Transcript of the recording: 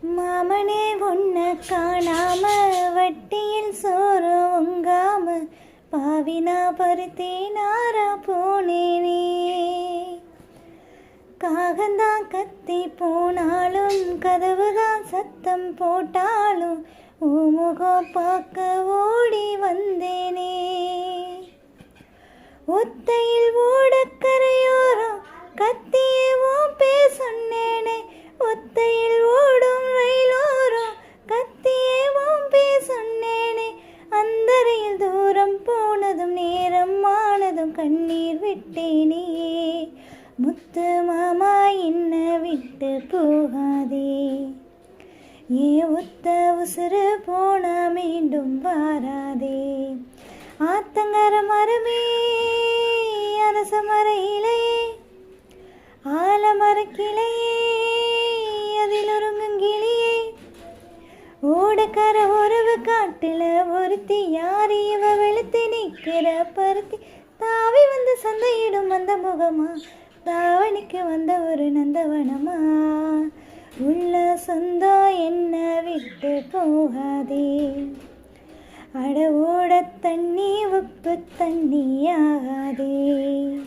மாமனே உன்னை காணாம வட்டியில் சோறு உங்காம பாவினா பருத்தி நாரா போனேனே. காகந்தான் கத்தி போனாலும் கதவுதான் சத்தம் போட்டாலும் முகம் பார்க்க ஓடி வந்தேனே. ஒத்தையில் ஓடக்கரையோரம் கத்தியவும் பேசுன்னேனே. ஒத்தையில் ஓடும் ரயிலோரம் கத்தியவும் பேசுன்னேனே. அந்தரையில் தூரம் போனதும் நேரம் ஆனதும் கண்ணீர் விட்டேனே. முத்து மாமா என்ன விட்டு போகாதே. ஏன் ஒத்த உசுறு போனா மீண்டும் வாராதே. ஆத்தங்கர மரமே அரச மர இலையே ஆலமர கிளையே அதில் ஒருங்கிளியே. ஓடக்கர உறவு காட்டுல ஒருத்தி யார் இவ வெளுத்து நிற்கிற பருத்தி. தாவி வந்து சந்தையிடும் அந்த முகமா தாவணிக்கு வந்த ஒரு நந்தவனமா. உள்ள சொந்தம் என்ன விட்டு போகாதே. அட ஓட தண்ணி உப்பு தண்ணி ஆகாதே.